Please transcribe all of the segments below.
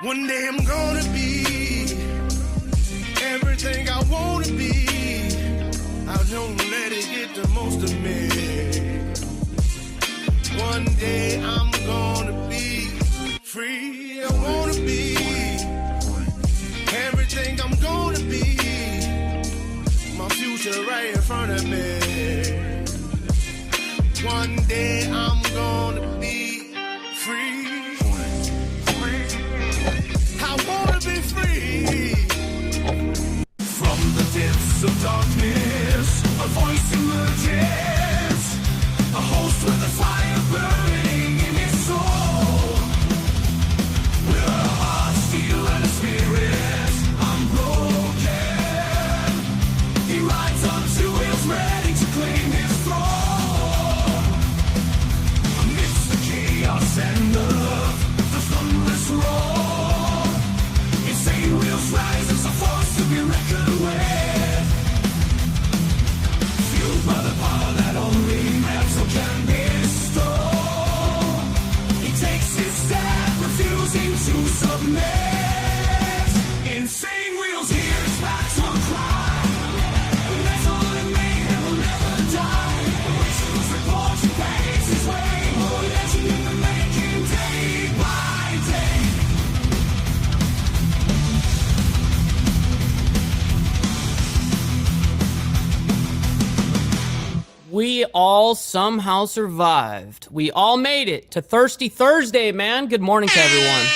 One day I'm gonna be everything I wanna be. I don't let it get the most of me. One day I'm gonna be free. I wanna be everything I'm gonna be. My future right in front of me. One day I'm gonna be free. I wanna be free. From the depths of darkness, a voice emerges. A host with a fire burning in his soul. With a heart, steel, and a spirit unbroken. He rides on two wheels, ready to claim his throne. Amidst the chaos and love, the thunderous roar. Insane wheels rise as a force to be reckoned with. Fueled by the power that only metal can bestow. He takes his stand, refusing to submit. Insane wheels hears back to a cry. Metal and mayhem will never die. Rituals report he paves his way. More legend in the making, day by day. We all somehow survived. We all made it to Thirsty Thursday, man. Good morning to everyone.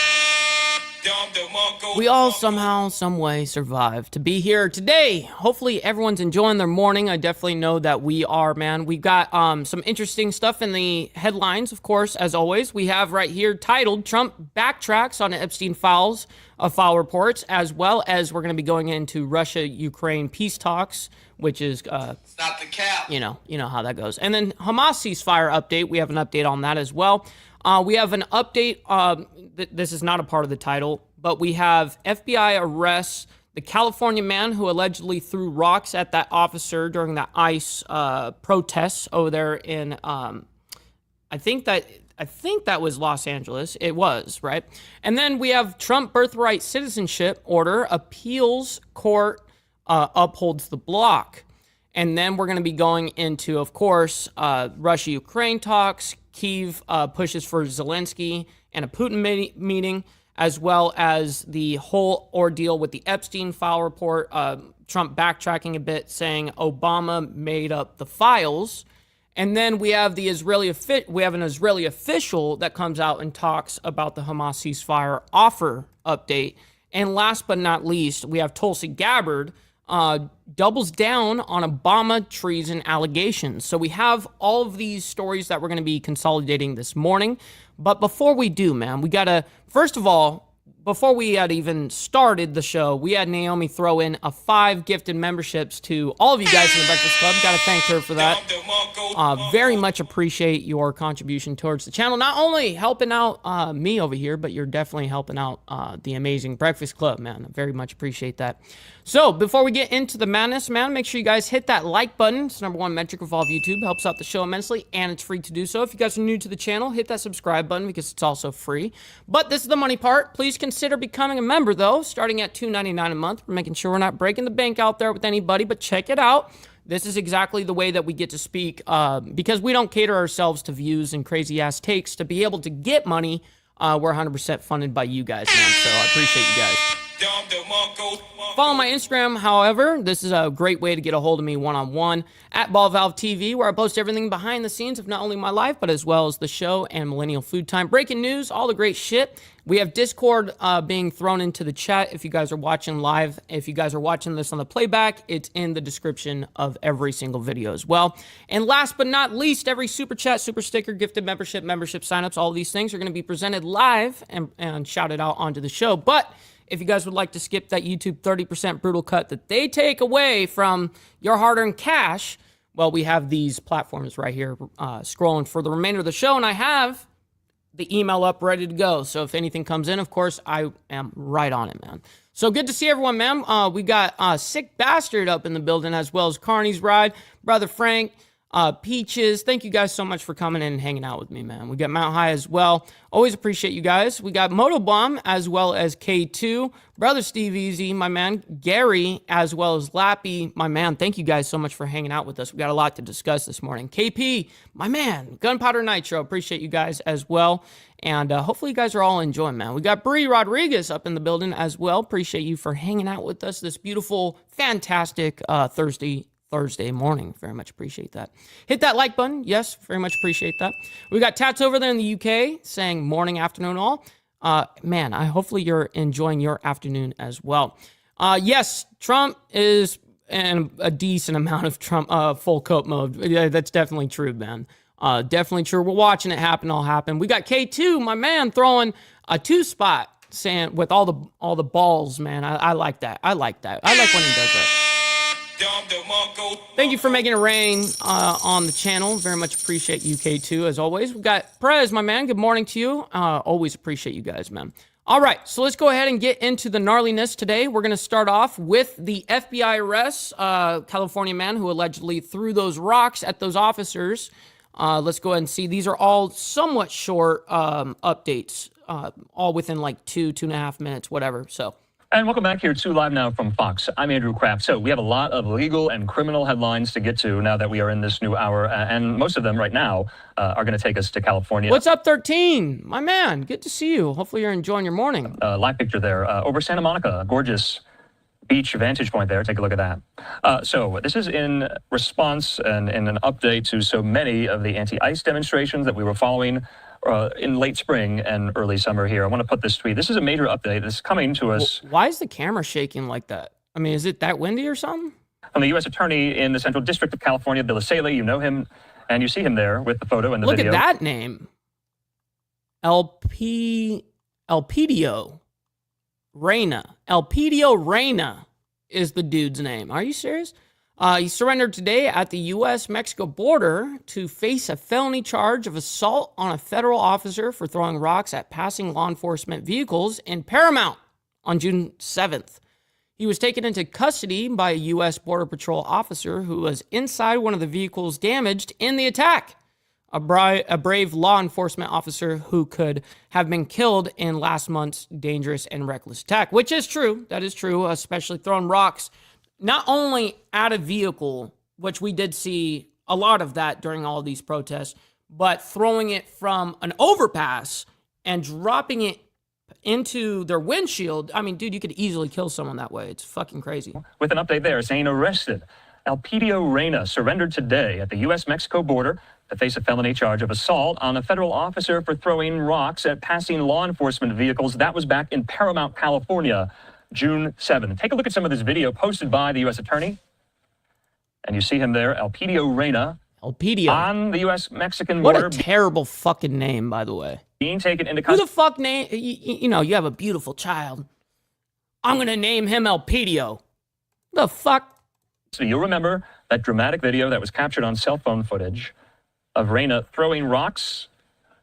We all somehow, some way survived to be here today. Hopefully everyone's enjoying their morning. I definitely know that we are, man. We've got some interesting stuff in the headlines, of course, as always. We have right here titled Trump Backtracks on Epstein file reports, as well as we're going to be going into Russia-Ukraine peace talks, which is Stop the cap. you know how that goes. And then Hamas ceasefire update. We have an update on that as well. We have an update. This is not a part of the title, but we have FBI arrests the California man who allegedly threw rocks at that officer during the ICE protests over there in, I think that was Los Angeles. It was, right? And then we have Trump birthright citizenship order appeals court upholds the block. And then we're going to be going into, of course, Russia-Ukraine talks. Kyiv pushes for Zelensky and a Putin meeting, as well as the whole ordeal with the Epstein file report. Trump backtracking a bit, saying Obama made up the files. And then we have an Israeli official that comes out and talks about the Hamas ceasefire offer update. And last but not least, we have Tulsi Gabbard doubles down on Obama treason allegations. So we have all of these stories that we're going to be consolidating this morning. But before we do, man, we got to, first of all, before we had even started the show, we had Naomi throw in 5 gifted memberships to all of you guys in the Breakfast Club. Got to thank her for that. Very much appreciate your contribution towards the channel. Not only helping out me over here, but you're definitely helping out the amazing Breakfast Club, man. I very much appreciate that. So before we get into the madness, man, make sure you guys hit that like button. It's the #1 metric of all of YouTube. Helps out the show immensely, and it's free to do so. If you guys are new to the channel, hit that subscribe button because it's also free. But this is the money part. Please consider becoming a member, though, starting at $2.99 a month. We're making sure we're not breaking the bank out there with anybody, but check it out. This is exactly the way that we get to speak because we don't cater ourselves to views and crazy-ass takes. To be able to get money, we're 100% funded by you guys, man, so I appreciate you guys. Follow my Instagram, however. This is a great way to get a hold of me one-on-one at BallValveTV, where I post everything behind the scenes of not only my life, but as well as the show and Millennial Food Time. Breaking news, all the great shit. We have Discord being thrown into the chat if you guys are watching live. If you guys are watching this on the playback, it's in the description of every single video as well. And last but not least, every super chat, super sticker, gifted membership signups, all these things are going to be presented live and shouted out onto the show. But if you guys would like to skip that YouTube 30% brutal cut that they take away from your hard-earned cash, well, we have these platforms right here scrolling for the remainder of the show, and I have the email up ready to go. So if anything comes in, of course, I am right on it, man. So good to see everyone, man. We got Sick Bastard up in the building, as well as Carney's Ride, Brother Frank, Peaches, thank you guys so much for coming in and hanging out with me, man. We got Mount High as well. Always appreciate you guys. We got Motobomb as well as K2. Brother Steve Easy, my man. Gary as well as Lappy, my man. Thank you guys so much for hanging out with us. We got a lot to discuss this morning. KP, my man. Gunpowder Nitro, appreciate you guys as well. And hopefully you guys are all enjoying, man. We got Bree Rodriguez up in the building as well. Appreciate you for hanging out with us this beautiful, fantastic Thursday morning. Very much appreciate that. Hit that like button. Yes, very much appreciate that. We got Tats over there in the UK saying morning, afternoon, all. Man, hopefully you're enjoying your afternoon as well. Yes, Trump is in a decent amount of Trump full coat mode. Yeah, that's definitely true, man. Definitely true. We're watching it happen. All happen. We got K2, my man, throwing a 2-spot saying with all the balls, man. I like that. I like that. I like when he does that. Thank you for making it rain on the channel. Very much appreciate you, K2, as always. We got Prez, my man. Good morning to you. Always appreciate you guys, man. All right, so let's go ahead and get into the gnarliness today. We're going to start off with the FBI arrests, California man who allegedly threw those rocks at those officers. Let's go ahead and see. These are all somewhat short updates, all within like 2.5 minutes, whatever. So. And welcome back here to Live Now from Fox. I'm Andrew Kraft. So we have a lot of legal and criminal headlines to get to now that we are in this new hour. And most of them right now are going to take us to California. What's up, 13? My man, good to see you. Hopefully you're enjoying your morning. Live picture there over Santa Monica. Gorgeous beach vantage point there. Take a look at that. So this is in response and in an update to so many of the anti-ICE demonstrations that we were following in late spring and early summer here. I want to put this tweet. This is a major update. This is coming to us. Why is the camera shaking like that? I mean, is it that windy or something? From the U.S. Attorney in the Central District of California, Bill Saley. You know him, and you see him there with the photo and the video. Look at that name. Elpidio Reyna. Elpidio Reyna is the dude's name. Are you serious? He surrendered today at the U.S.-Mexico border to face a felony charge of assault on a federal officer for throwing rocks at passing law enforcement vehicles in Paramount on June 7th. He was taken into custody by a U.S. Border Patrol officer who was inside one of the vehicles damaged in the attack. A brave law enforcement officer who could have been killed in last month's dangerous and reckless attack, which is true. That is true, especially throwing rocks not only at a vehicle, which we did see a lot of that during all of these protests, but throwing it from an overpass and dropping it into their windshield. I mean, dude, you could easily kill someone that way. It's fucking crazy. With an update there saying arrested. Elpidio Reyna surrendered today at the U.S.-Mexico border to face a felony charge of assault on a federal officer for throwing rocks at passing law enforcement vehicles. That was back in Paramount, California, June 7th. Take a look at some of this video posted by the U.S. Attorney. And you see him there, Elpidio Reyna. Elpidio. On the U.S.-Mexican border. What a terrible fucking name, by the way. Being taken into custody. Who the fuck name? You know, you have a beautiful child. I'm going to name him Elpidio. The fuck? So you'll remember that dramatic video that was captured on cell phone footage of Reyna throwing rocks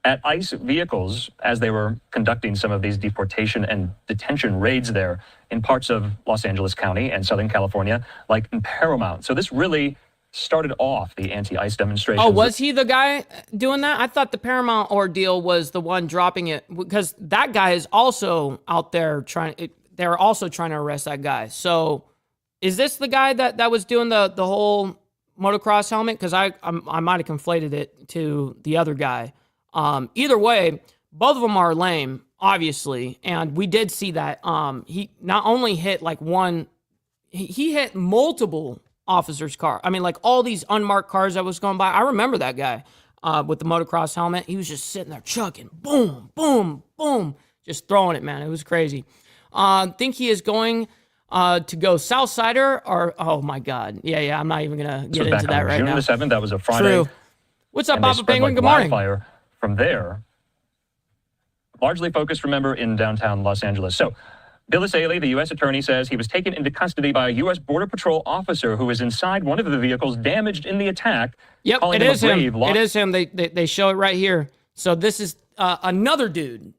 at ICE vehicles as they were conducting some of these deportation and detention raids there in parts of Los Angeles County and Southern California, like in Paramount. So this really started off the anti-ICE demonstrations. Oh, was he the guy doing that? I thought the Paramount ordeal was the one dropping it, because that guy is also out there they're also trying to arrest that guy. So is this the guy that was doing the whole motocross helmet? Because I might have conflated it to the other guy. Either way, both of them are lame, obviously, and we did see that. He not only hit like one, he hit multiple officers' car. I mean, like all these unmarked cars that was going by. I remember that guy with the motocross helmet. He was just sitting there chucking, boom, boom, boom, just throwing it, man. It was crazy. Think he is going to go Southsider or, oh my God. Yeah, I'm not even going to get into that right now. June the 7th, that was a Friday. True. What's up, Papa Penguin? Good morning. From there, largely focused, remember, in downtown Los Angeles. So, Bill Saley, the U.S. Attorney, says he was taken into custody by a U.S. Border Patrol officer who was inside one of the vehicles damaged in the attack. Yep, it is him. It is him. They show it right here. So this is another dude.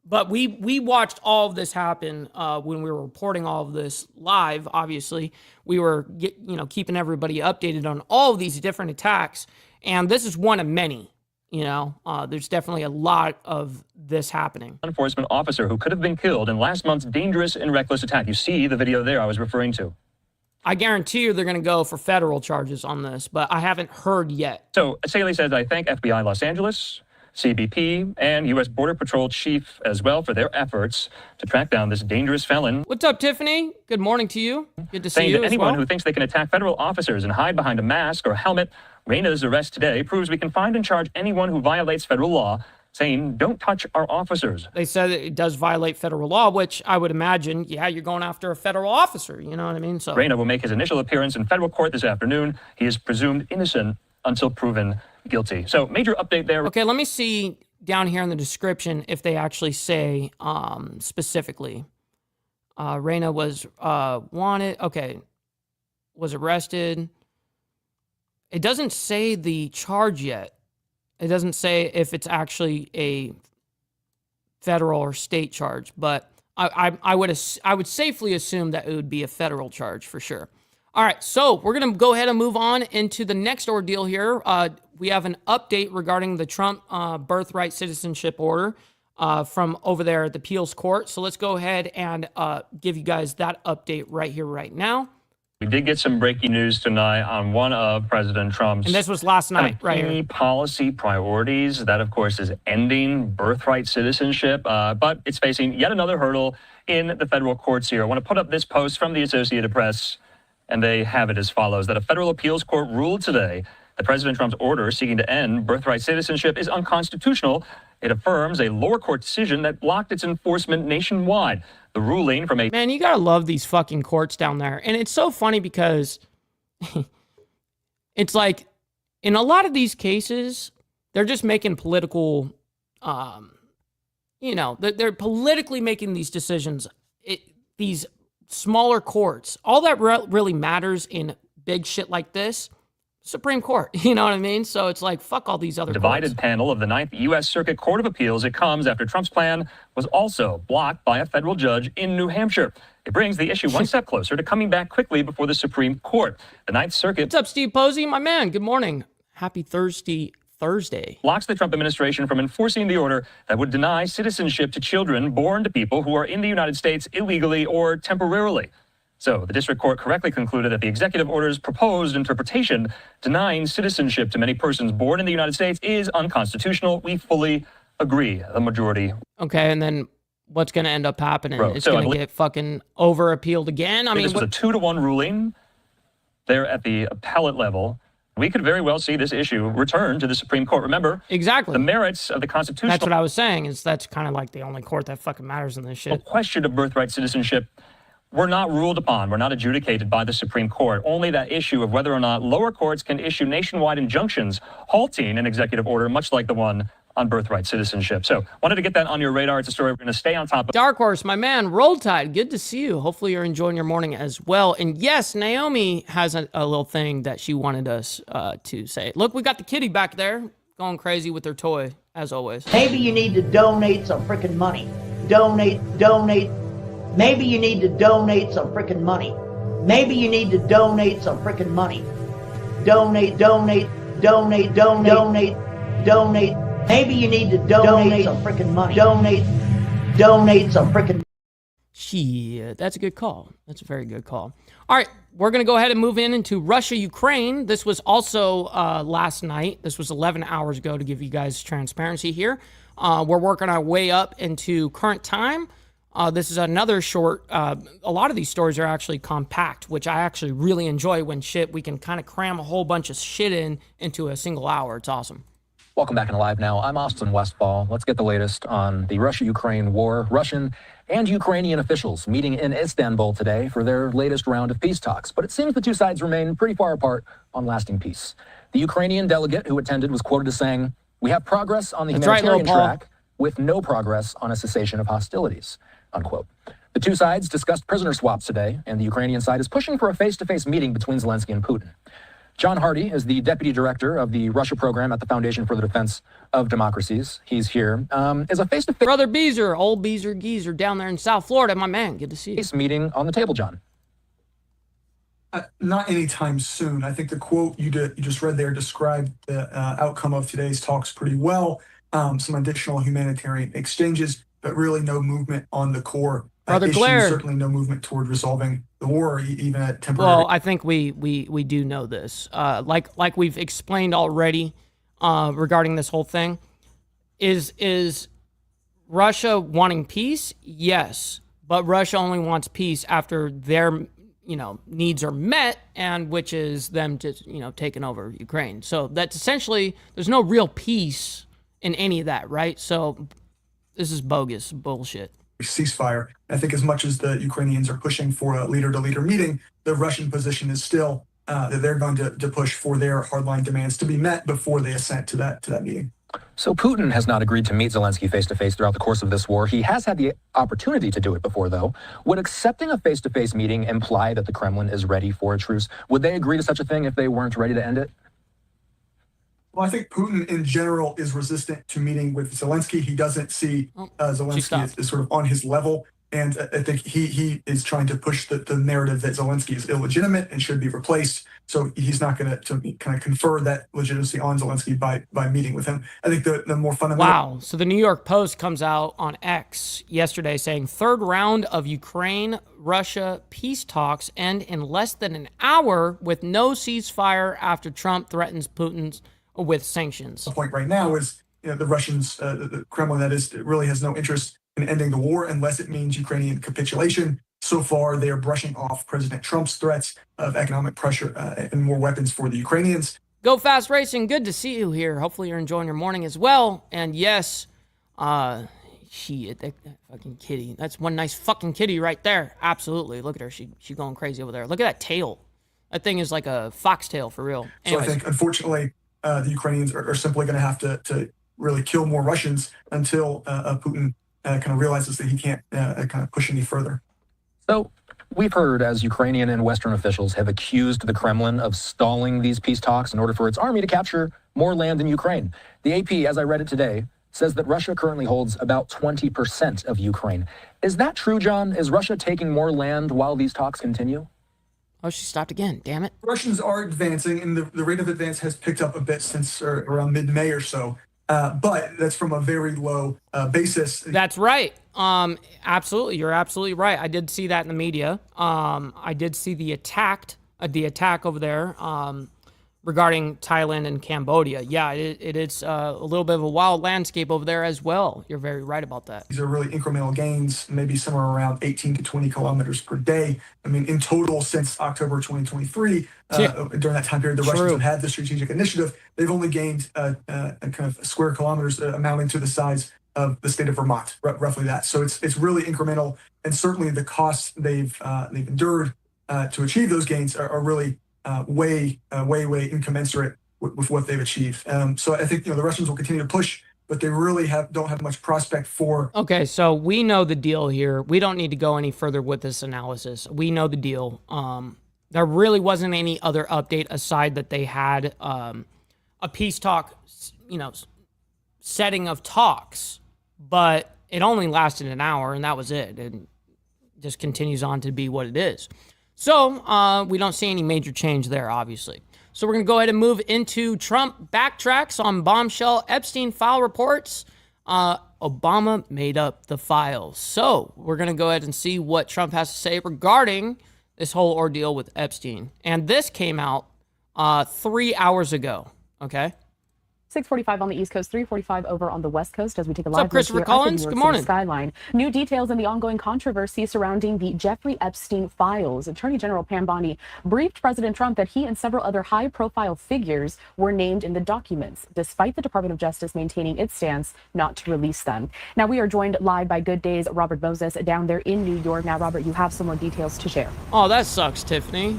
But we watched all of this happen when we were reporting all of this live. Obviously, we were keeping everybody updated on all of these different attacks, and this is one of many. There's definitely a lot of this happening. Enforcement officer who could have been killed in last month's dangerous and reckless attack. You see the video there I was referring to. I guarantee you they're going to go for federal charges on this, but I haven't heard yet. So Saley says, I thank FBI Los Angeles, CBP, and U.S. Border Patrol Chief as well for their efforts to track down this dangerous felon. What's up, Tiffany? Good morning to you. Good to see Saying you that as anyone well. who thinks they can attack federal officers and hide behind a mask or helmet, Reina's arrest today proves we can find and charge anyone who violates federal law, saying, don't touch our officers. They said it does violate federal law, which I would imagine, you're going after a federal officer. You know what I mean? So Reina will make his initial appearance in federal court this afternoon. He is presumed innocent until proven guilty. So major update there. Okay, let me see down here in the description if they actually say specifically. Reina was wanted. Okay, was arrested. It doesn't say the charge yet. It doesn't say if it's actually a federal or state charge, but I would safely assume that it would be a federal charge for sure. All right, so we're going to go ahead and move on into the next ordeal here. We have an update regarding the Trump birthright citizenship order from over there at the appeals court. So let's go ahead and give you guys that update right here, right now. We did get some breaking news tonight on one of President Trump's And this was last night, right key here. policy priorities. That, of course, is ending birthright citizenship, but it's facing yet another hurdle in the federal courts here. I want to put up this post from the Associated Press, and they have it as follows, that a federal appeals court ruled today that President Trump's order seeking to end birthright citizenship is unconstitutional. It affirms a lower court decision that blocked its enforcement nationwide. The ruling from a... Man, you gotta love these fucking courts down there. And it's so funny because it's like, in a lot of these cases, they're just making political, they're politically making these decisions. These smaller courts, all that really matters in big shit like this, Supreme Court, you know what I mean? So it's like, fuck all these other divided courts. panel of the 9th U.S. Circuit Court of Appeals. It comes after Trump's plan was also blocked by a federal judge in New Hampshire. It brings the issue one step closer to coming back quickly before the Supreme Court. The 9th Circuit... What's up, Steve Posey? My man, good morning. Happy Thursday. Blocks the Trump administration from enforcing the order that would deny citizenship to children born to people who are in the United States illegally or temporarily. So the district court correctly concluded that the executive order's proposed interpretation denying citizenship to many persons born in the United States is unconstitutional. We fully agree, the majority. Okay, and then what's going to end up happening? Bro, it's so going to get fucking over-appealed again? I mean, this was a 2-to-1 ruling there at the appellate level. We could very well see this issue return to the Supreme Court. Remember, exactly, the merits of the Constitution. That's what I was saying, is that's kind of like the only court that fucking matters in this shit. The question of birthright citizenship were not ruled upon, were not adjudicated by the Supreme Court. Only that issue of whether or not lower courts can issue nationwide injunctions halting an executive order, much like the one on birthright citizenship. So wanted to get that on your radar. It's a story we're going to stay on top of. Dark Horse, my man, Roll Tide, good to see you. Hopefully you're enjoying your morning as well. And yes, Naomi has a little thing that she wanted us to say. Look, we got the kitty back there going crazy with her toy, as always. Maybe you need to donate some freaking money. Donate. Maybe you need to donate some freaking money. Maybe you need to donate some freaking money. Donate. Maybe you need to donate some freaking money. Donate some freaking. Shit, that's a good call. That's a very good call. All right, we're going to go ahead and move into Russia, Ukraine. This was also last night. This was 11 hours ago, to give you guys transparency here. We're working our way up into current time. This is another short, a lot of these stories are actually compact, which I actually really enjoy when we can kind of cram a whole bunch of shit into a single hour. It's awesome. Welcome back in Live Now. I'm Austin Westfall. Let's get the latest on the Russia-Ukraine war. Russian and Ukrainian officials meeting in Istanbul today for their latest round of peace talks. But it seems the two sides remain pretty far apart on lasting peace. The Ukrainian delegate who attended was quoted as saying, "We have progress on the humanitarian track with no progress on a cessation of hostilities," unquote. The two sides discussed prisoner swaps today, and the Ukrainian side is pushing for a face-to-face meeting between Zelensky and Putin. John Hardy is the deputy director of the Russia program at the Foundation for the Defense of Democracies. He's here. Is a face-to-face Brother Beezer, old Beezer Geezer down there in South Florida, my man. Good to see you. meeting on the table, John? Not anytime soon. I think the quote you just read there described the outcome of today's talks pretty well. Some additional humanitarian exchanges, but really no movement on the core Brother issue. Blair. Certainly no movement toward resolving the war, even at temporary. Well, I think we do know this. Like we've explained already regarding this whole thing. Is Russia wanting peace? Yes, but Russia only wants peace after their needs are met, and which is them just taking over Ukraine. So that's essentially, there's no real peace in any of that, right? So this is bogus bullshit. Ceasefire. I think as much as the Ukrainians are pushing for a leader-to-leader meeting, the Russian position is still that they're going to push for their hardline demands to be met before they assent to that meeting. So Putin has not agreed to meet Zelensky face-to-face throughout the course of this war. He has had the opportunity to do it before, though. Would accepting a face-to-face meeting imply that the Kremlin is ready for a truce? Would they agree to such a thing if they weren't ready to end it? Well, I think Putin in general is resistant to meeting with Zelensky. He doesn't see Zelensky as sort of on his level. And I think he is trying to push the narrative that Zelensky is illegitimate and should be replaced. So he's not going to kind of confer that legitimacy on Zelensky by meeting with him. I think the more fundamental... Wow. So the New York Post comes out on X yesterday saying third round of Ukraine-Russia peace talks end in less than an hour with no ceasefire after Trump threatens Putin with sanctions. The point right now is the Russians, the Kremlin, that is, really has no interest in ending the war unless it means Ukrainian capitulation. So far, they are brushing off President Trump's threats of economic pressure and more weapons for the Ukrainians. Go Fast Racing, good to see you here. Hopefully you're enjoying your morning as well. And yes, shit, that fucking kitty. That's one nice fucking kitty right there. Absolutely. Look at her. She going crazy over there. Look at that tail. That thing is like a foxtail for real. Anyways. So I think, unfortunately, the Ukrainians are simply going to have to really kill more Russians until Putin kind of realizes that he can't kind of push any further. So we've heard as Ukrainian and Western officials have accused the Kremlin of stalling these peace talks in order for its army to capture more land in Ukraine. The AP, as I read it today, says that Russia currently holds about 20% of Ukraine. Is that true, John? Is Russia taking more land while these talks continue? Oh, she stopped again. Damn it. Russians are advancing, and the rate of advance has picked up a bit since around mid-May or so. But that's from a very low basis. That's right. Absolutely. You're absolutely right. I did see that in the media. I did see the attack over there regarding Thailand and Cambodia. Yeah, it is a little bit of a wild landscape over there as well. You're very right about that. These are really incremental gains, maybe somewhere around 18 to 20 kilometers per day. I mean, in total, since October 2023, during that time period, the Russians have had the strategic initiative. They've only gained kind of square kilometers amounting to the size of the state of Vermont, roughly that. So it's really incremental, and certainly the costs they've endured to achieve those gains are really way incommensurate with what they've achieved. So I think the Russians will continue to push, but they really don't have much prospect for. Okay, so we know the deal here. We don't need to go any further with this analysis. We know the deal. There really wasn't any other update aside that they had a peace talk, setting of talks, but it only lasted an hour, and that was it. It just continues on to be what it is. So we don't see any major change there, obviously. So we're going to go ahead and move into Trump backtracks on bombshell Epstein file reports. Obama made up the files. So we're going to go ahead and see what Trump has to say regarding this whole ordeal with Epstein. And this came out 3 hours ago, okay? 6:45 on the East Coast, 3:45 over on the West Coast as we take a What's live up, Christopher Collins? Good morning. Skyline. New details in the ongoing controversy surrounding the Jeffrey Epstein files. Attorney General Pam Bondi briefed President Trump that he and several other high-profile figures were named in the documents, despite the Department of Justice maintaining its stance not to release them. Now, we are joined live by Good Day's Robert Moses down there in New York. Now, Robert, you have some more details to share. Oh, that sucks, Tiffany.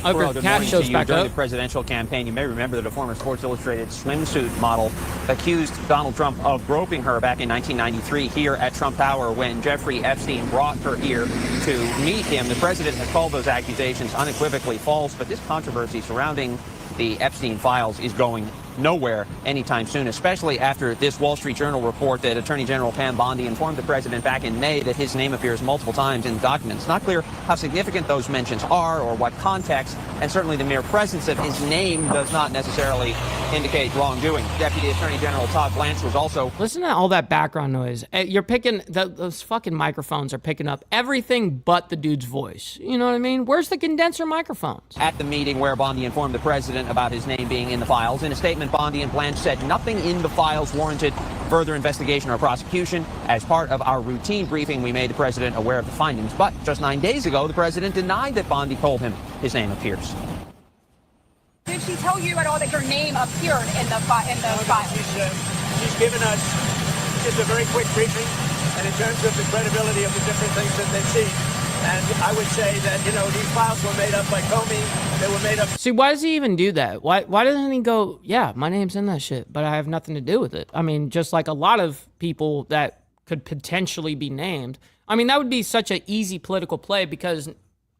Okay, Well, good cash morning shows to you. back During up. the presidential campaign, you may remember that a former Sports Illustrated swimsuit model accused Donald Trump of groping her back in 1993 here at Trump Tower when Jeffrey Epstein brought her here to meet him. The president has called those accusations unequivocally false, but this controversy surrounding the Epstein files is going nowhere anytime soon, especially after this Wall Street Journal report that Attorney General Pam Bondi informed the president back in May that his name appears multiple times in documents. Not clear how significant those mentions are or what context, and certainly the mere presence of his name does not necessarily indicate wrongdoing. Deputy Attorney General Todd Blanche was also... Listen to all that background noise. You're picking, those fucking microphones are picking up everything but the dude's voice. You know what I mean? Where's the condenser microphones? At the meeting where Bondi informed the president about his name being in the files. In a statement, Bondi and Blanche said nothing in the files warranted further investigation or prosecution. As part of our routine briefing, we made the president aware of the findings. But just 9 days ago, the president denied that Bondi told him his name appears. Did she tell you at all that your name appeared in the file? She's given us just a very quick briefing, and in terms of the credibility of the different things that they've seen. And I would say that, you know, these files were made up by Comey. They were made up. See, why does he even do that? Why doesn't he go, yeah, my name's in that shit, but I have nothing to do with it? I mean, just like a lot of people that could potentially be named. I mean, that would be such an easy political play because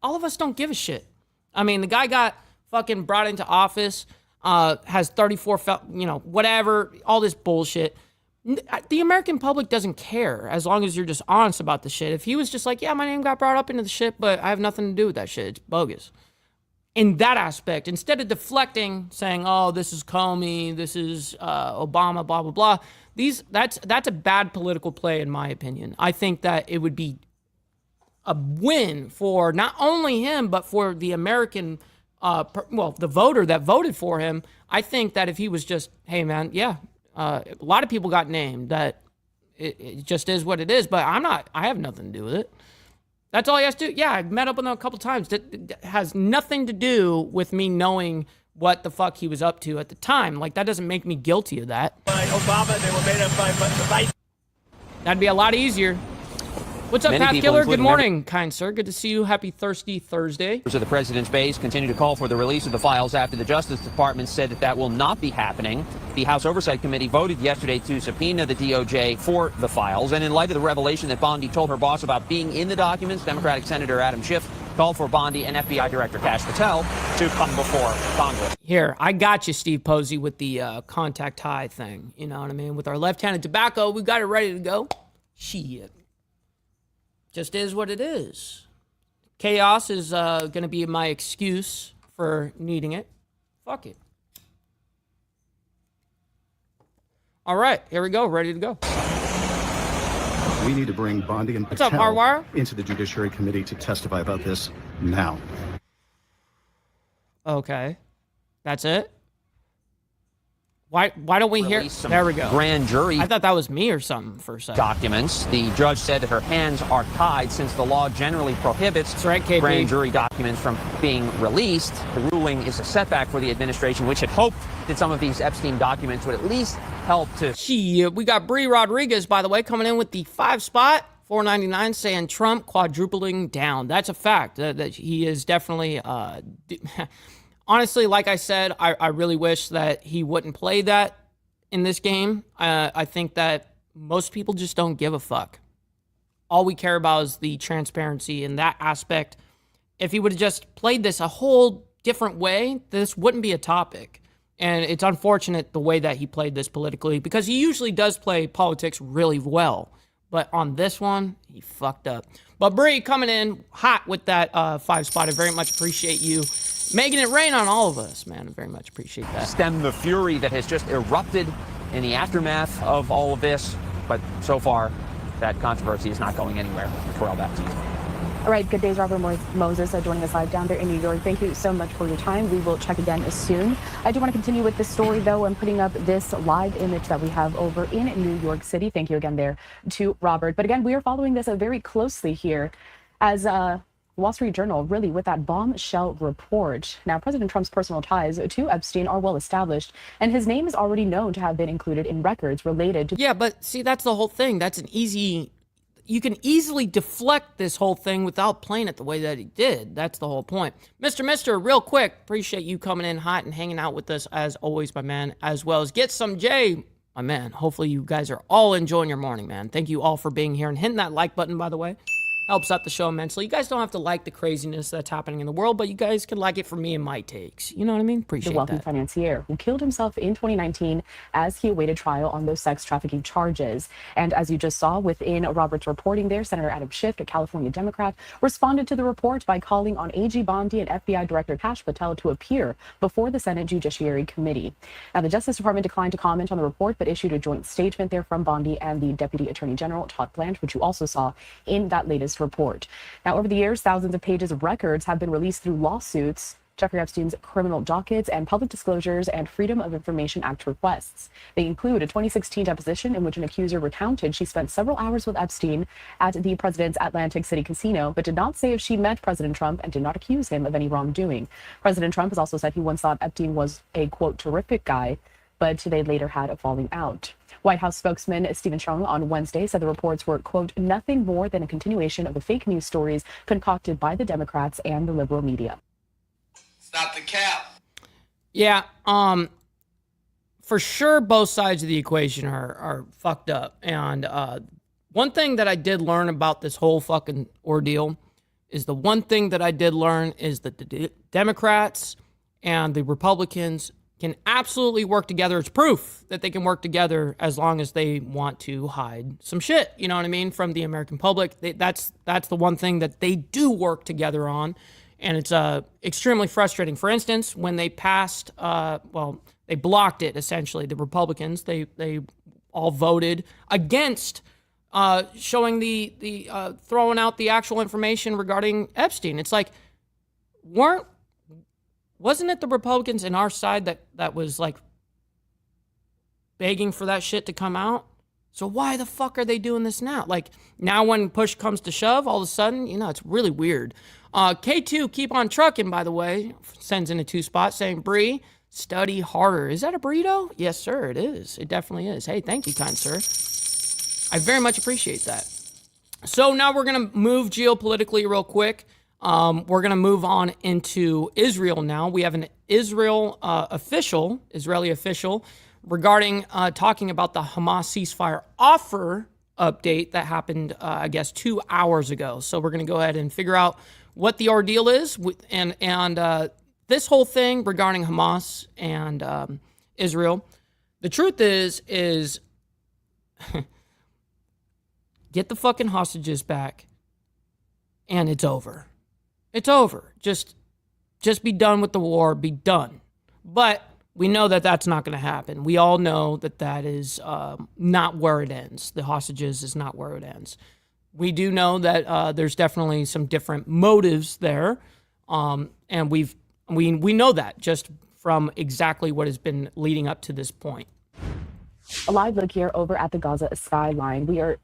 all of us don't give a shit. I mean, the guy got fucking brought into office, has 34, whatever, all this bullshit. The American public doesn't care as long as you're just honest about the shit. If he was just like, yeah, my name got brought up into the shit, but I have nothing to do with that shit, it's bogus. In that aspect, instead of deflecting, saying, oh, this is Comey, this is Obama, blah, blah, blah, that's a bad political play in my opinion. I think that it would be a win for not only him, but for the American, the voter that voted for him. I think that if he was just, hey, man, yeah, a lot of people got named, that it just is what it is, but I have nothing to do with it. That's all he has to do. Yeah, I've met up with him a couple times. That has nothing to do with me knowing what the fuck he was up to at the time. Like, that doesn't make me guilty of that. By Obama, they were made up by the vice. That'd be a lot easier. What's up, Path Killer? Good morning, kind sir. Good to see you. Happy Thirsty Thursday. Members of the president's base continue to call for the release of the files after the Justice Department said that will not be happening. The House Oversight Committee voted yesterday to subpoena the DOJ for the files. And in light of the revelation that Bondi told her boss about being in the documents, Democratic Senator Adam Schiff called for Bondi and FBI Director Kash Patel to come before Congress. Here, I got you, Steve Posey, with the contact high thing. You know what I mean? With our left-handed tobacco, we got it ready to go. Shit. Just is what it is. Chaos is going to be my excuse for needing it. Fuck it. All right, here we go. Ready to go. We need to bring Bondi and Patel into the Judiciary Committee to testify about this now. Okay. That's it? Why don't we hear? There we go. Grand jury. I thought that was me or something for a second. Documents. The judge said that her hands are tied since the law generally prohibits grand jury documents from being released. The ruling is a setback for the administration, which had hoped that some of these Epstein documents would at least help to... Shit, we got Bree Rodriguez, by the way, coming in with the 5 spot. $4.99 saying Trump quadrupling down. That's a fact. That he is definitely... Honestly, like I said, I really wish that he wouldn't play that in this game. I think that most people just don't give a fuck. All we care about is the transparency in that aspect. If he would have just played this a whole different way, this wouldn't be a topic. And it's unfortunate the way that he played this politically, because he usually does play politics really well. But on this one, he fucked up. But Bree coming in hot with that 5 spot. I very much appreciate you making it rain on all of us, man. I very much appreciate that. Stem the fury that has just erupted in the aftermath of all of this. But so far, that controversy is not going anywhere. Terrell, back to you. All right, good days, Robert Moses, joining us live down there in New York. Thank you so much for your time. We will check again soon. I do want to continue with this story, though. I'm putting up this live image that we have over in New York City. Thank you again there to Robert. But again, we are following this very closely here as Wall Street Journal, really, with that bombshell report. Now, President Trump's personal ties to Epstein are well established, and his name is already known to have been included in records related to... Yeah, but see, that's the whole thing. That's an easy... you can easily deflect this whole thing without playing it the way that he did. That's the whole point. Mister, real quick, appreciate you coming in hot and hanging out with us as always, my man, as well as Get Some J, my man. Hopefully you guys are all enjoying your morning, man. Thank you all for being here and hitting that like button, by the way. Helps out the show immensely. You guys don't have to like the craziness that's happening in the world, but you guys can like it for me and my takes. You know what I mean? Appreciate the wealthy that. financier who killed himself in 2019 as he awaited trial on those sex trafficking charges. And as you just saw within Robert's reporting there, Senator Adam Schiff, a California Democrat, responded to the report by calling on AG Bondi and FBI Director Kash Patel to appear before the Senate Judiciary Committee. Now, the Justice Department declined to comment on the report, but issued a joint statement there from Bondi and the Deputy Attorney General, Todd Blanche, which you also saw in that latest report. Now, over the years, thousands of pages of records have been released through lawsuits, Jeffrey Epstein's criminal dockets, and public disclosures and Freedom of Information Act requests. They include a 2016 deposition in which an accuser recounted she spent several hours with Epstein at the president's Atlantic City casino, but did not say if she met President Trump and did not accuse him of any wrongdoing. President Trump has also said he once thought Epstein was a, quote, terrific guy, but they later had a falling out. White House spokesman Stephen Chung on Wednesday said the reports were, quote, nothing more than a continuation of the fake news stories concocted by the Democrats and the liberal media. Stop the cap. Yeah, for sure both sides of the equation are fucked up. And one thing that I did learn about this whole fucking ordeal is that the Democrats and the Republicans can absolutely work together. It's proof that they can work together as long as they want to hide some shit, you know what I mean, from the American public. That's the one thing that they do work together on, and it's extremely frustrating. For instance, when they passed, they blocked it, essentially, the Republicans, they all voted against showing the throwing out the actual information regarding Epstein. It's like, wasn't it the Republicans in our side that was like begging for that shit to come out? So why the fuck are they doing this now? Like, now when push comes to shove, all of a sudden, it's really weird. K2, keep on trucking, by the way, sends in a 2-spot saying, Bree, study harder. Is that a burrito? Yes, sir, it is. It definitely is. Hey, thank you, kind sir. I very much appreciate that. So now we're going to move geopolitically real quick. We're going to move on into Israel now. We have an Israeli official, regarding talking about the Hamas ceasefire offer update that happened, 2 hours ago. So we're going to go ahead and figure out what the ordeal is and this whole thing regarding Hamas and Israel. The truth is get the fucking hostages back and it's over. It's over. Just be done with the war. Be done. But we know that that's not going to happen. We all know that is not where it ends. The hostages is not where it ends. We do know that there's definitely some different motives there, and we know that just from exactly what has been leading up to this point. A live look here over at the Gaza skyline. We are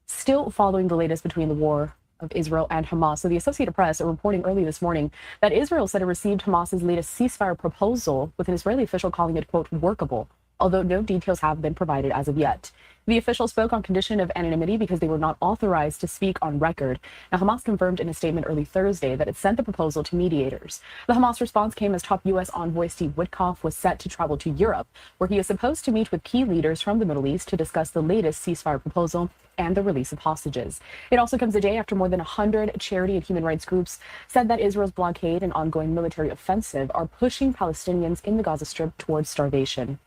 still following the latest between the war of Israel and Hamas. So the Associated Press are reporting early this morning that Israel said it received Hamas's latest ceasefire proposal, with an Israeli official calling it, quote, workable, although no details have been provided as of yet. The official spoke on condition of anonymity because they were not authorized to speak on record. Now, Hamas confirmed in a statement early Thursday that it sent the proposal to mediators. The Hamas response came as top U.S. envoy Steve Witkoff was set to travel to Europe, where he is supposed to meet with key leaders from the Middle East to discuss the latest ceasefire proposal and the release of hostages. It also comes a day after more than 100 charity and human rights groups said that Israel's blockade and ongoing military offensive are pushing Palestinians in the Gaza Strip towards starvation.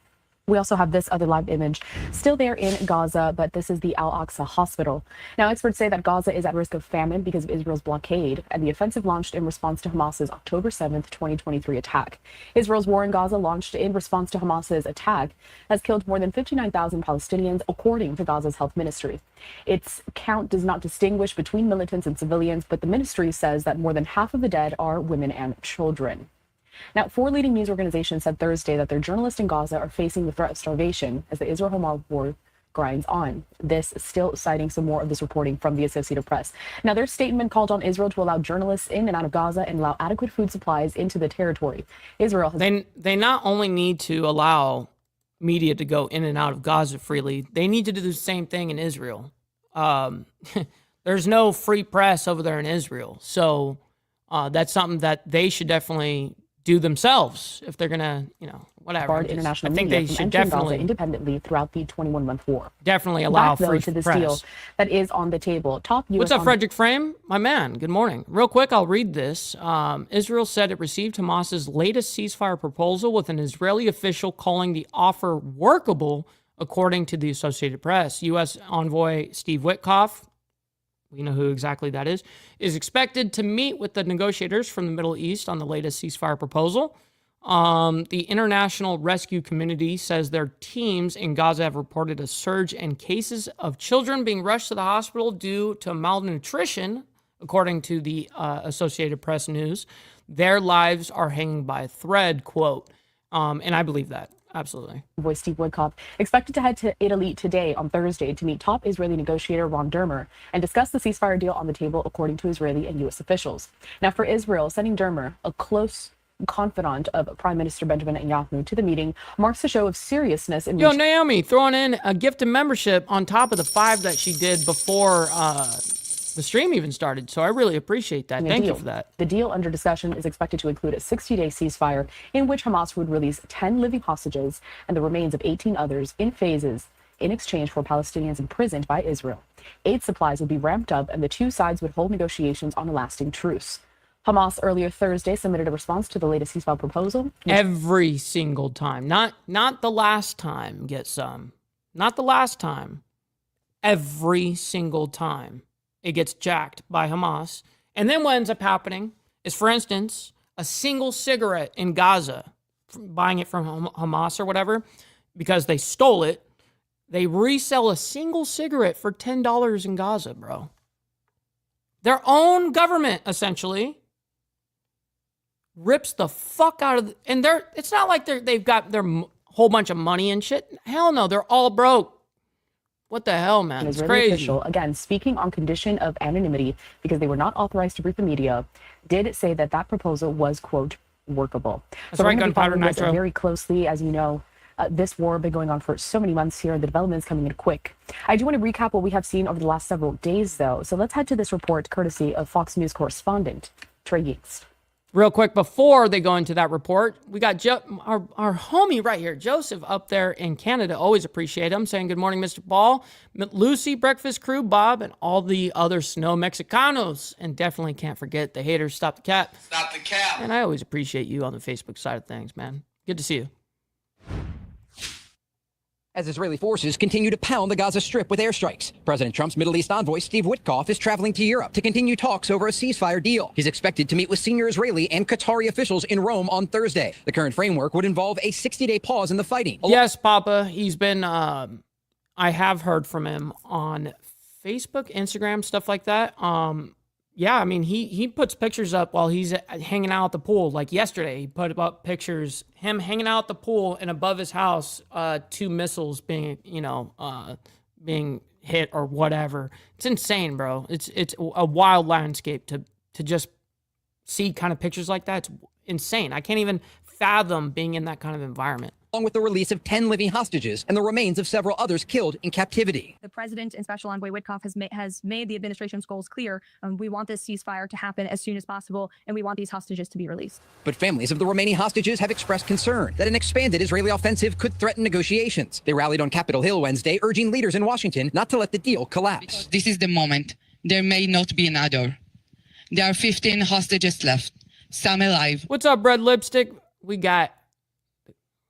We also have this other live image still there in Gaza, but this is the Al-Aqsa hospital. Now, experts say that Gaza is at risk of famine because of Israel's blockade, and the offensive launched in response to Hamas's October 7th, 2023 attack. Israel's war in Gaza, launched in response to Hamas's attack, has killed more than 59,000 Palestinians, according to Gaza's health ministry. Its count does not distinguish between militants and civilians, but the ministry says that more than half of the dead are women and children. Now, 4 leading news organizations said Thursday that their journalists in Gaza are facing the threat of starvation as the Israel-Hamas war grinds on. This still citing some more of this reporting from the Associated Press. Now, their statement called on Israel to allow journalists in and out of Gaza and allow adequate food supplies into the territory. Israel has... They not only need to allow media to go in and out of Gaza freely, they need to do the same thing in Israel. there's no free press over there in Israel. So that's something that they should definitely do themselves if they're going to, whatever. Barred international I think media they from should entering definitely Gaza independently throughout the 21-month war. Definitely allow Back, though, free to this press. deal that is on the table. Top U.S. What's up, Frederick Frame? My man, good morning. Real quick, I'll read this. Israel said it received Hamas's latest ceasefire proposal with an Israeli official calling the offer workable, according to the Associated Press. U.S. envoy Steve Witkoff, we know who exactly that is expected to meet with the negotiators from the Middle East on the latest ceasefire proposal. The international rescue community says their teams in Gaza have reported a surge in cases of children being rushed to the hospital due to malnutrition, according to the Associated Press News. Their lives are hanging by a thread, quote. And I believe that. Absolutely. Voice Steve Woodcock expected to head to Italy today on Thursday to meet top Israeli negotiator Ron Dermer and discuss the ceasefire deal on the table, according to Israeli and U.S. officials. Now, for Israel, sending Dermer, a close confidant of Prime Minister Benjamin Netanyahu, to the meeting marks a show of seriousness. Yo, Naomi, throwing in a gift of membership on top of the 5 that she did before the stream even started. So I really appreciate that. Thank you for that. The deal under discussion is expected to include a 60-day ceasefire in which Hamas would release 10 living hostages and the remains of 18 others in phases in exchange for Palestinians imprisoned by Israel. Aid supplies would be ramped up and the two sides would hold negotiations on a lasting truce. Hamas earlier Thursday submitted a response to the latest ceasefire proposal. Every single time. Not the last time, get some. Not the last time. Every single time it gets jacked by Hamas. And then what ends up happening is, for instance, a single cigarette in Gaza, buying it from Hamas or whatever, because they stole it, they resell a single cigarette for $10 in Gaza, bro. Their own government, essentially, rips the fuck out of and it's not like they've got their whole bunch of money and shit. Hell no, they're all broke. What the hell, man? It's crazy. Official, again, speaking on condition of anonymity because they were not authorized to brief the media, did say that proposal was, quote, workable. That's right, Gunpowder Nitro. Very closely, as you know. This war has been going on for so many months here, and the development is coming in quick. I do want to recap what we have seen over the last several days, though. So let's head to this report, courtesy of Fox News correspondent Trey Yeast. Real quick, before they go into that report, we got our homie right here, Joseph, up there in Canada. Always appreciate him. Saying good morning, Mr. Ball, Lucy, Breakfast Crew, Bob, and all the other Snow Mexicanos. And definitely can't forget the haters. Stop the cap. Stop the cap. And I always appreciate you on the Facebook side of things, man. Good to see you. As Israeli forces continue to pound the Gaza Strip with airstrikes, President Trump's Middle East envoy Steve Witkoff is traveling to Europe to continue talks over a ceasefire deal. He's expected to meet with senior Israeli and Qatari officials in Rome on Thursday. The current framework would involve a 60-day pause in the fighting. Yes, Papa. He's been, I have heard from him on Facebook, Instagram, stuff like that. Yeah, I mean, he puts pictures up while he's hanging out at the pool. Like yesterday, he put up pictures, him hanging out at the pool, and above his house, 2 missiles being, being hit or whatever. It's insane, bro. It's a wild landscape to just see kind of pictures like that. It's insane. I can't even fathom being in that kind of environment. Along with the release of 10 living hostages and the remains of several others killed in captivity. The president and Special Envoy Witkoff has made the administration's goals clear. We want this ceasefire to happen as soon as possible, and we want these hostages to be released. But families of the remaining hostages have expressed concern that an expanded Israeli offensive could threaten negotiations. They rallied on Capitol Hill Wednesday, urging leaders in Washington not to let the deal collapse. This is the moment. There may not be another. There are 15 hostages left, some alive. What's up, Red Lipstick? We got...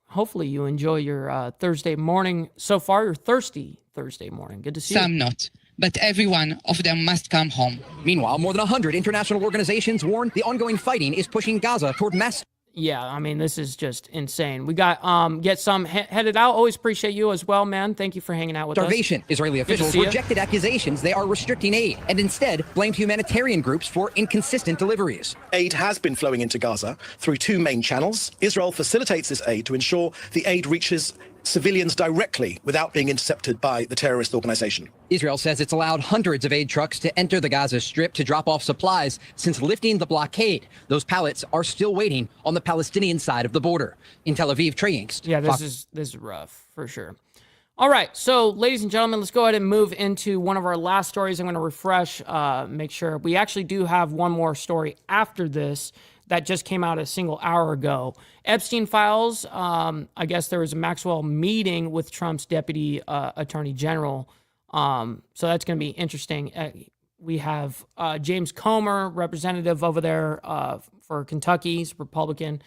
Hopefully you enjoy your Thursday morning so far, your thirsty Thursday morning. Good to see you. Some not, but every one of them must come home. Meanwhile, more than 100 international organizations warn the ongoing fighting is pushing Gaza toward mass... Yeah, I mean, this is just insane. We got Get Some headed out. Always appreciate you as well, man. Thank you for hanging out with Starvation. us. Israeli officials rejected accusations they are restricting aid and instead blamed humanitarian groups for inconsistent deliveries. Aid has been flowing into Gaza through 2 main channels. Israel facilitates this aid to ensure the aid reaches civilians directly without being intercepted by the terrorist organization. Israel says it's allowed hundreds of aid trucks to enter the Gaza Strip to drop off supplies since lifting the blockade. Those pallets are still waiting on the Palestinian side of the border. In Tel Aviv, Trey Yingst. Yeah, this is rough for sure. All right, so ladies and gentlemen, let's go ahead and move into one of our last stories. I'm going to refresh, make sure. We actually do have one more story after this that just came out a single hour ago. Epstein files, I guess there was a Maxwell meeting with Trump's deputy attorney general. So that's going to be interesting. We have James Comer, representative over there for Kentucky, he's Republican,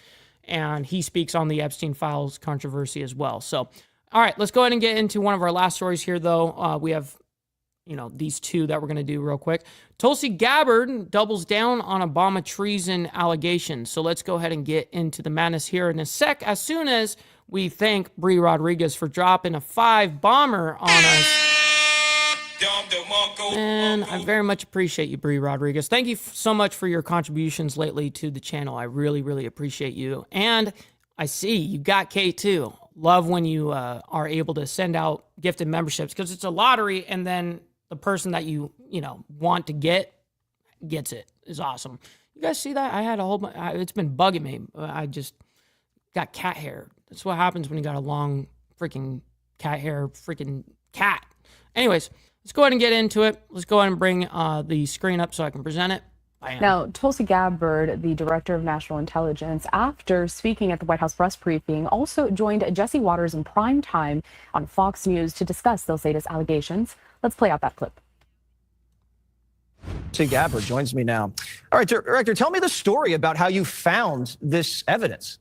and he speaks on the Epstein files controversy as well. So, all right, let's go ahead and get into one of our last stories here, though. We have, these two that we're going to do real quick. Tulsi Gabbard doubles down on Obama treason allegations. So let's go ahead and get into the madness here in a sec, as soon as we thank Bree Rodriguez for dropping a 5-bomber on us. And I very much appreciate you, Bree Rodriguez. Thank you so much for your contributions lately to the channel. I really, really appreciate you. And I see you got K2. Love when you are able to send out gifted memberships, because it's a lottery, and then the person that you want to gets it. Is awesome. You guys see that? I had a whole bunch. It's been bugging me. I just got cat hair. That's what happens when you got a long freaking cat hair freaking cat. Anyways, let's go ahead and get into it. Let's go ahead and bring the screen up so I can present it. Now, Tulsi Gabbard, the director of national intelligence, after speaking at the White House press briefing, also joined Jesse Waters in prime time on Fox News to discuss those latest allegations. Let's play out that clip. Tulsi Gabbard joins me now. All right, Director, tell me the story about how you found this evidence.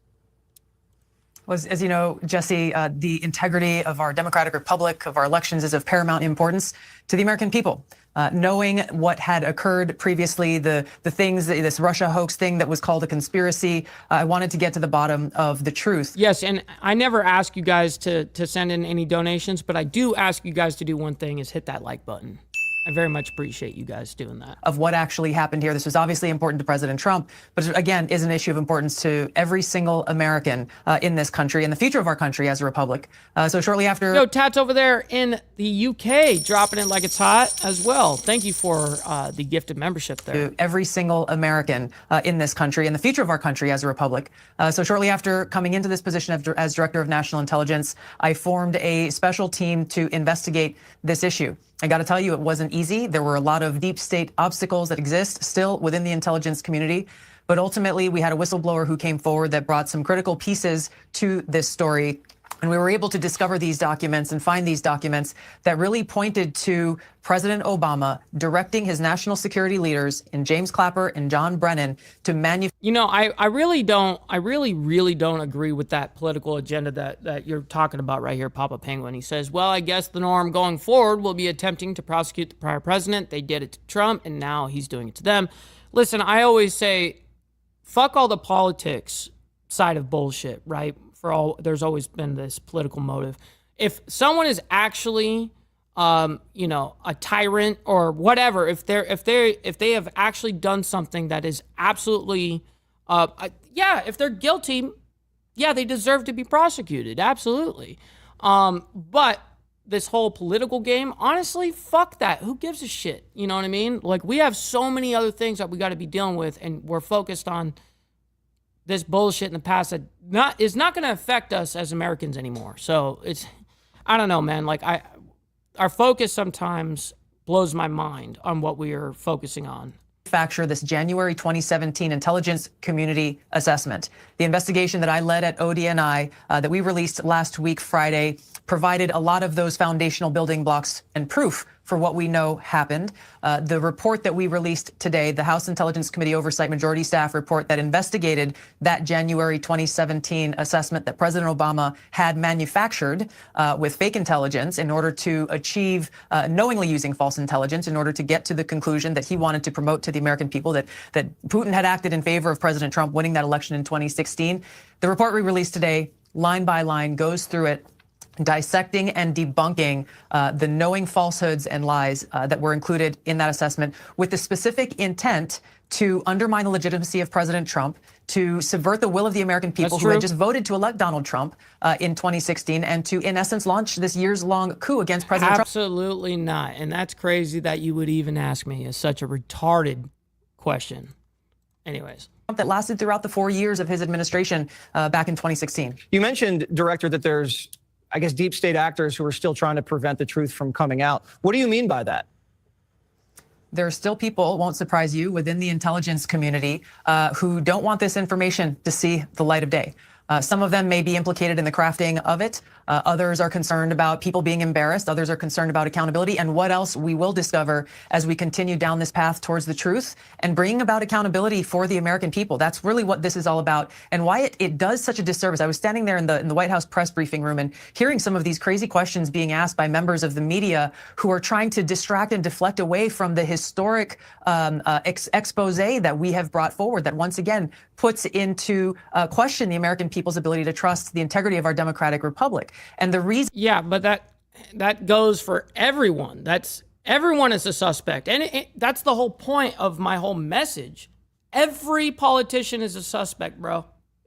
Well, as you know, Jesse, the integrity of our democratic republic, of our elections, is of paramount importance to the American people. Knowing what had occurred previously, the things, this Russia hoax thing that was called a conspiracy, I wanted to get to the bottom of the truth. Yes, and I never ask you guys to send in any donations, but I do ask you guys to do one thing, is hit that like button. I very much appreciate you guys doing that. Of what actually happened here. This was obviously important to President Trump, but again, is an issue of importance to every single American in this country and the future of our country as a republic. So shortly after... Yo, Tat's over there in the UK, dropping it like it's hot as well. Thank you for the gifted membership there. To every single American in this country and the future of our country as a republic. So shortly after coming into this position as Director of National Intelligence, I formed a special team to investigate this issue. I got to tell you, it wasn't easy. There were a lot of deep state obstacles that exist still within the intelligence community. But ultimately, we had a whistleblower who came forward that brought some critical pieces to this story. And we were able to discover these documents and find these documents that really pointed to President Obama directing his national security leaders in James Clapper and John Brennan to manufacture. I really don't agree with that political agenda that you're talking about right here, Papa Penguin. He says, well, I guess the norm going forward will be attempting to prosecute the prior president. They did it to Trump, and now he's doing it to them. Listen, I always say, fuck all the politics side of bullshit, right? There's always been this political motive. If someone is actually, a tyrant or whatever, if they have actually done something that is absolutely, if they're guilty, they deserve to be prosecuted, absolutely. But this whole political game, honestly, fuck that. Who gives a shit? You know what I mean? Like, we have so many other things that we got to be dealing with, and we're focused on this bullshit in the past that is not going to affect us as Americans anymore. So I don't know, man. Like, our focus sometimes blows my mind on what we are focusing on. Manufacture this January 2017 intelligence community assessment. The investigation that I led at ODNI that we released last week, Friday, provided a lot of those foundational building blocks and proof for what we know happened. The report that we released today, the House Intelligence Committee Oversight Majority Staff report that investigated that January 2017 assessment that President Obama had manufactured with fake intelligence in order to achieve, knowingly using false intelligence in order to get to the conclusion that he wanted to promote to the American people that Putin had acted in favor of President Trump winning that election in 2016. The report we released today, line by line, goes through it, dissecting and debunking the knowing falsehoods and lies that were included in that assessment with the specific intent to undermine the legitimacy of President Trump, to subvert the will of the American people who had just voted to elect Donald Trump in 2016, and to, in essence, launch this years-long coup against President Trump. Absolutely not. And that's crazy that you would even ask me. It's such a retarded question. Anyways. That lasted throughout the 4 years of his administration back in 2016. You mentioned, Director, that there's I guess, deep state actors who are still trying to prevent the truth from coming out. What do you mean by that? There are still people, won't surprise you, within the intelligence community who don't want this information to see the light of day. Some of them may be implicated in the crafting of it. Others are concerned about people being embarrassed. Others are concerned about accountability and what else we will discover as we continue down this path towards the truth and bringing about accountability for the American people. That's really what this is all about and why it does such a disservice. I was standing there in the White House press briefing room and hearing some of these crazy questions being asked by members of the media who are trying to distract and deflect away from the historic expose that we have brought forward that once again puts into question the American people's ability to trust the integrity of our democratic republic. And the reason, yeah, but that goes for everyone. Everyone is a suspect, and that's the whole point of my whole message. Every politician is a suspect, bro.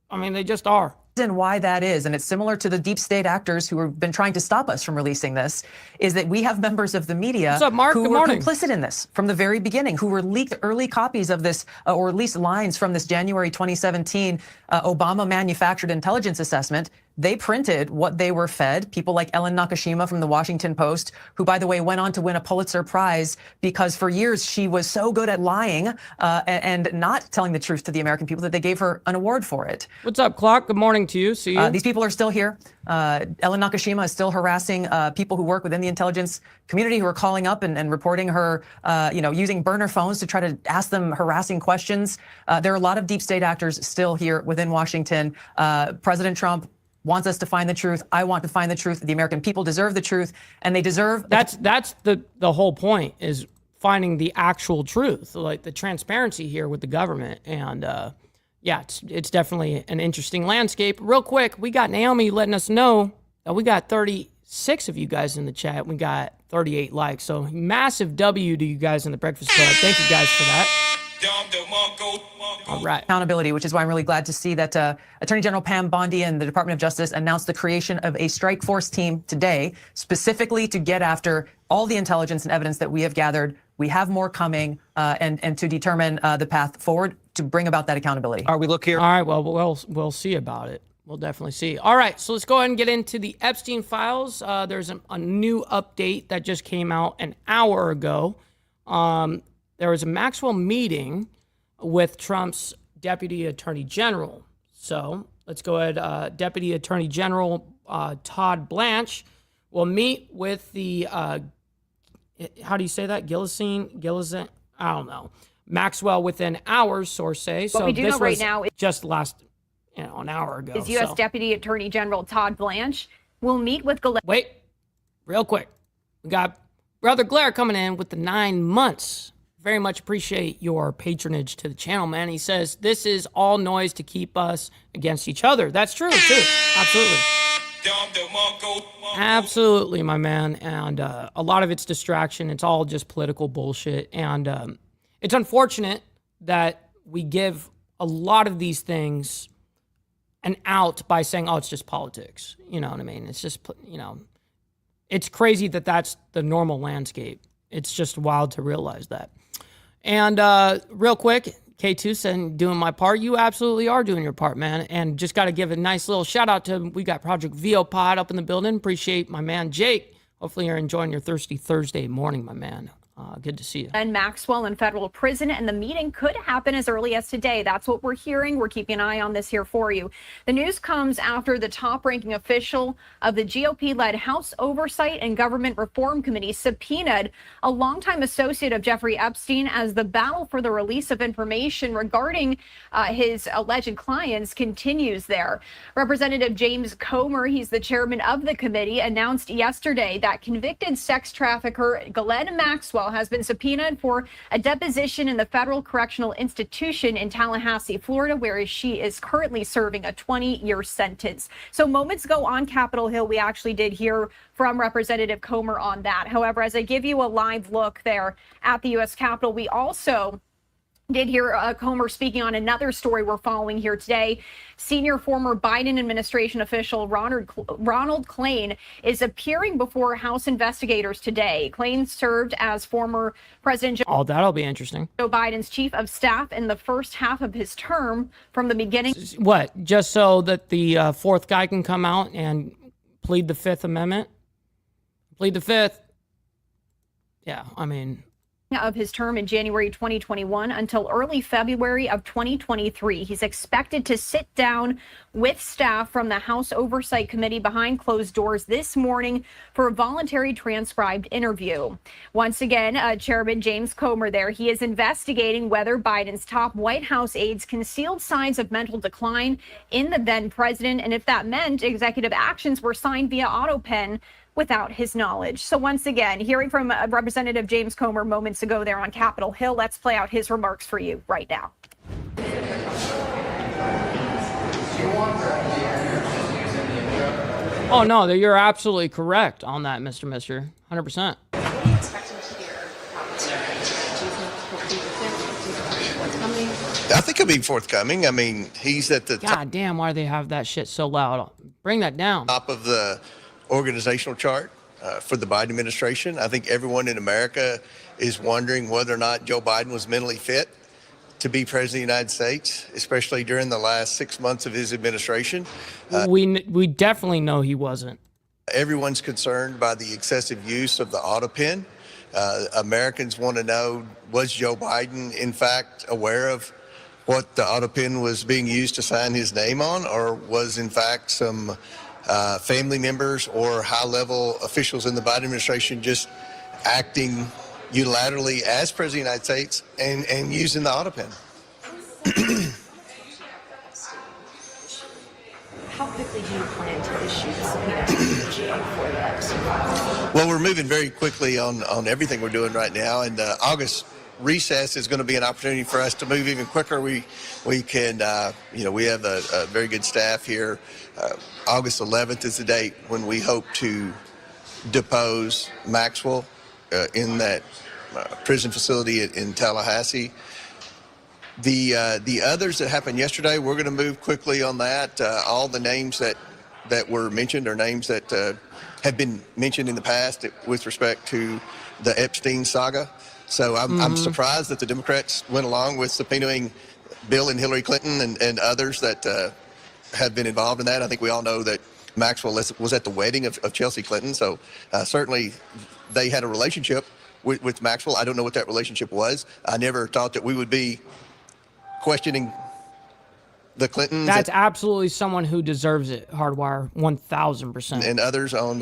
I mean, they just are. And why that is, and it's similar to the deep state actors who have been trying to stop us from releasing this, is that we have members of the media What's up, Mark? who Good were morning. complicit in this from the very beginning, who were leaked early copies of this, or at least lines from this January 2017 Obama manufactured intelligence assessment. They printed what they were fed. People like Ellen Nakashima from the Washington Post, who, by the way, went on to win a Pulitzer Prize because for years she was so good at lying and not telling the truth to the American people that they gave her an award for it. What's up, Clock? Good morning to you. See you. These people are still here. Ellen Nakashima is still harassing people who work within the intelligence community who are calling up and reporting her, using burner phones to try to ask them harassing questions. There are a lot of deep state actors still here within Washington. President Trump wants us to find the truth. I want to find the truth. The American people deserve the truth, and they deserve. That's the whole point, is finding the actual truth, like the transparency here with the government. And yeah, it's definitely an interesting landscape. Real quick, we got Naomi letting us know that we got 36 of you guys in the chat. We got 38 likes. So massive W to you guys in the Breakfast Club. Thank you guys for that. All right. Accountability, which is why I'm really glad to see that Attorney General Pam Bondi and the Department of Justice announced the creation of a strike force team today, specifically to get after all the intelligence and evidence that we have gathered. We have more coming, and to determine the path forward to bring about that accountability. All right, we look here. All right, well, we'll see about it. We'll definitely see. All right, so let's go ahead and get into the Epstein files. There's a new update that just came out an hour ago. There was a Maxwell meeting with Trump's Deputy Attorney General. So let's go ahead. Deputy Attorney General Todd Blanche will meet with the, how do you say that? Gillison? I don't know. Maxwell within hours, sources say. What so we do this know right was now is just last, an hour ago. is U.S. Deputy Attorney General Todd Blanche will meet with Wait, real quick. We got Brother Blair coming in with the 9 months. Very much appreciate your patronage to the channel, man. He says, this is all noise to keep us against each other. That's true, too. Absolutely. Absolutely, my man. And a lot of it's distraction. It's all just political bullshit. And it's unfortunate that we give a lot of these things an out by saying, oh, it's just politics. You know what I mean? It's just, it's crazy that that's the normal landscape. It's just wild to realize that. And real quick, K2 said, doing my part. You absolutely are doing your part, man. And just got to give a nice little shout out to, we got Project VO Pod up in the building. Appreciate my man, Jake. Hopefully you're enjoying your thirsty Thursday morning, my man. Good to see you. And Maxwell in federal prison, and the meeting could happen as early as today. That's what we're hearing. We're keeping an eye on this here for you. The news comes after the top-ranking official of the GOP-led House Oversight and Government Reform Committee subpoenaed a longtime associate of Jeffrey Epstein as the battle for the release of information regarding his alleged clients continues there. Representative James Comer, he's the chairman of the committee, announced yesterday that convicted sex trafficker Ghislaine Maxwell has been subpoenaed for a deposition in the Federal Correctional Institution in Tallahassee, Florida, where she is currently serving a 20-year sentence. So moments ago on Capitol Hill, we actually did hear from Representative Comer on that. However, as I give you a live look there at the U.S. Capitol, we also did hear Comer speaking on another story we're following here today. Senior former Biden administration official Ronald Klain is appearing before House investigators today. Klain served as former President Oh, that'll be interesting. Joe Biden's chief of staff in the first half of his term from the beginning. What? Just so that the fourth guy can come out and plead the Fifth Amendment. Plead the Fifth. Yeah, I mean, of his term in January 2021 until early February of 2023. He's expected to sit down with staff from the House Oversight Committee behind closed doors this morning for a voluntary transcribed interview. Once again, Chairman James Comer there, he is investigating whether Biden's top White House aides concealed signs of mental decline in the then president, and if that meant executive actions were signed via autopen without his knowledge. So once again, hearing from Representative James Comer moments ago there on Capitol Hill, let's play out his remarks for you right now. oh no, you're absolutely correct on that, Mr. 100%. I think he'll be forthcoming. I mean, he's at the God damn, why do they have that shit so loud? Bring that down. top of the organizational chart for the Biden administration. I think everyone in America is wondering whether or not Joe Biden was mentally fit to be president of the United States, especially during the last 6 months of his administration. We definitely know he wasn't. Everyone's concerned by the excessive use of the auto pen. Americans want to know, was Joe Biden in fact aware of what the auto pen was being used to sign his name on, or was in fact some family members or high-level officials in the Biden administration just acting unilaterally as president of the United States and using the auto pen? How quickly do you plan to issue the subpoena to the DOJ for the Epstein files? Well, we're moving very quickly on everything we're doing right now, and August recess is going to be an opportunity for us to move even quicker. We can, we have a very good staff here. August 11th is the date when we hope to depose Maxwell in that prison facility in Tallahassee. The others that happened yesterday, we're going to move quickly on that. All the names that were mentioned are names that have been mentioned in the past with respect to the Epstein saga. So I'm surprised that the Democrats went along with subpoenaing Bill and Hillary Clinton and others that have been involved in that. I think we all know that Maxwell was at the wedding of Chelsea Clinton. So certainly they had a relationship with Maxwell. I don't know what that relationship was. I never thought that we would be questioning the Clintons. That's absolutely someone who deserves it, Hardwire, 1,000%. And others on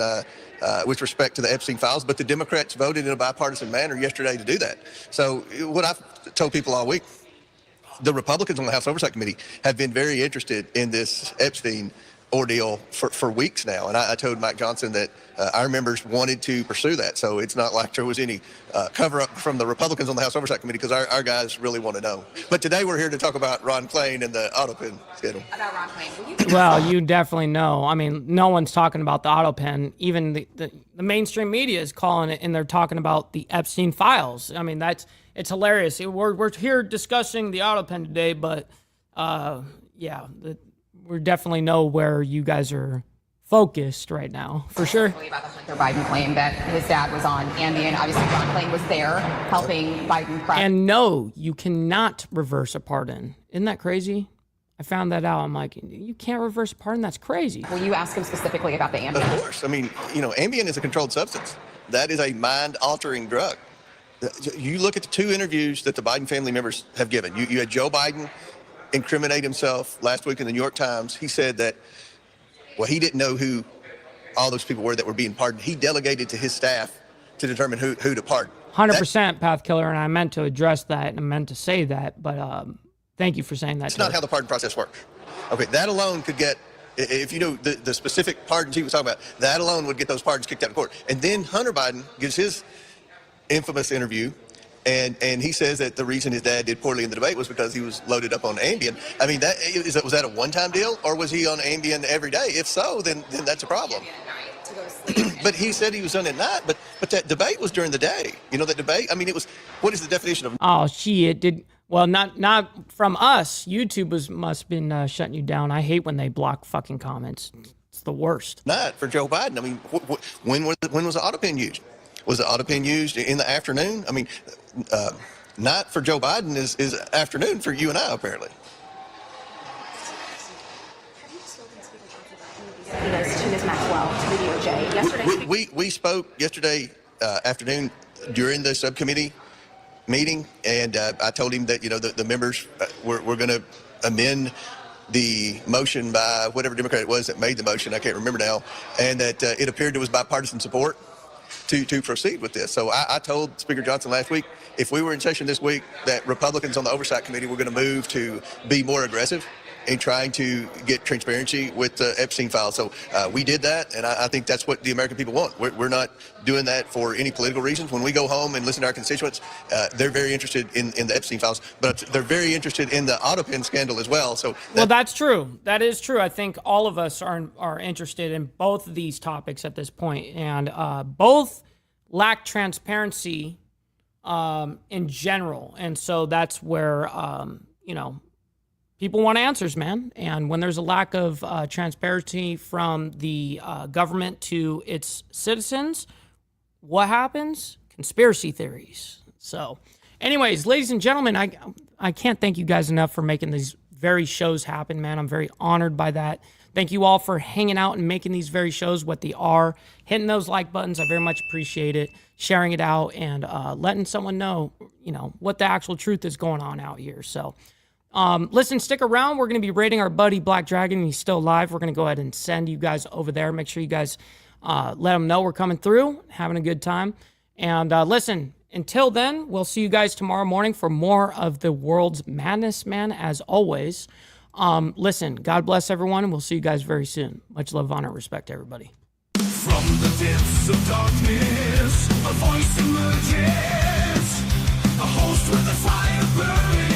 with respect to the Epstein files, but the Democrats voted in a bipartisan manner yesterday to do that. So what I've told people all week, the Republicans on the House Oversight Committee have been very interested in this Epstein ordeal for weeks now. And I told Mike Johnson that our members wanted to pursue that. So it's not like there was any cover-up from the Republicans on the House Oversight Committee, because our guys really want to know. But today we're here to talk about Ron Klain and the auto pen scandal. About Ron Klain, well, you definitely know. I mean, no one's talking about the auto pen. Even the mainstream media is calling it, and they're talking about the Epstein files. I mean, it's hilarious. We're here discussing the auto pen today, but we definitely know where you guys are focused right now, for sure. About the Hunter Biden claim that his dad was on Ambien. Obviously, Ron Klain was there helping Biden prep. And no, you cannot reverse a pardon. Isn't that crazy? I found that out. I'm like, you can't reverse a pardon? That's crazy. Will you ask him specifically about the Ambien? Of course. I mean, Ambien is a controlled substance. That is a mind-altering drug. You look at the two interviews that the Biden family members have given. You had Joe Biden incriminate himself last week in the New York Times. He said that, he didn't know who all those people were that were being pardoned. He delegated to his staff to determine who to pardon. 100% Path Killer, and I meant to address that, and I meant to say that, but thank you for saying that. That's not how the pardon process works. Okay, that alone could get, if you know the specific pardons he was talking about, that alone would get those pardons kicked out of court. And then Hunter Biden gives his infamous interview, and he says that the reason his dad did poorly in the debate was because he was loaded up on Ambien. I mean, was that a one-time deal, or was he on Ambien every day? If so, then that's a problem. But he said he was on at night, but that debate was during the day. You know, that debate, I mean, it was, what is the definition of? Oh, shit. Well, not from us. YouTube must have been shutting you down. I hate when they block fucking comments. It's the worst. Not for Joe Biden. I mean, when was the auto pen used? Was the auto pen used in the afternoon? I mean, not for Joe Biden is afternoon for you and I, apparently. To Ms. Maxwell, to the yesterday. We spoke yesterday afternoon during the subcommittee meeting, and I told him that, the members were going to amend the motion by whatever Democrat it was that made the motion, I can't remember now, and that it appeared there was bipartisan support to proceed with this. So I told Speaker Johnson last week, if we were in session this week, that Republicans on the Oversight Committee were going to move to be more aggressive in trying to get transparency with the Epstein files. So we did that, and I think that's what the American people want. We're not doing that for any political reasons. When we go home and listen to our constituents, they're very interested in the Epstein files, but they're very interested in the Autopin scandal as well. So well, that's true. That is true. I think all of us are interested in both of these topics at this point, and both lack transparency in general. And so that's where, people want answers, man. And when there's a lack of transparency from the government to its citizens, what happens? Conspiracy theories. So anyways, ladies and gentlemen, I can't thank you guys enough for making these very shows happen, man. I'm very honored by that. Thank you all for hanging out and making these very shows what they are. Hitting those like buttons, I very much appreciate it. Sharing it out and letting someone know, what the actual truth is going on out here. So listen, stick around. We're going to be raiding our buddy Black Dragon. He's still alive. We're going to go ahead and send you guys over there. Make sure you guys let him know we're coming through, having a good time. And listen, until then, we'll see you guys tomorrow morning for more of the world's madness, man, as always. Listen, God bless everyone, and we'll see you guys very soon. Much love, honor, respect, everybody. From the depths of darkness, a voice emerges, a host with a fire burning.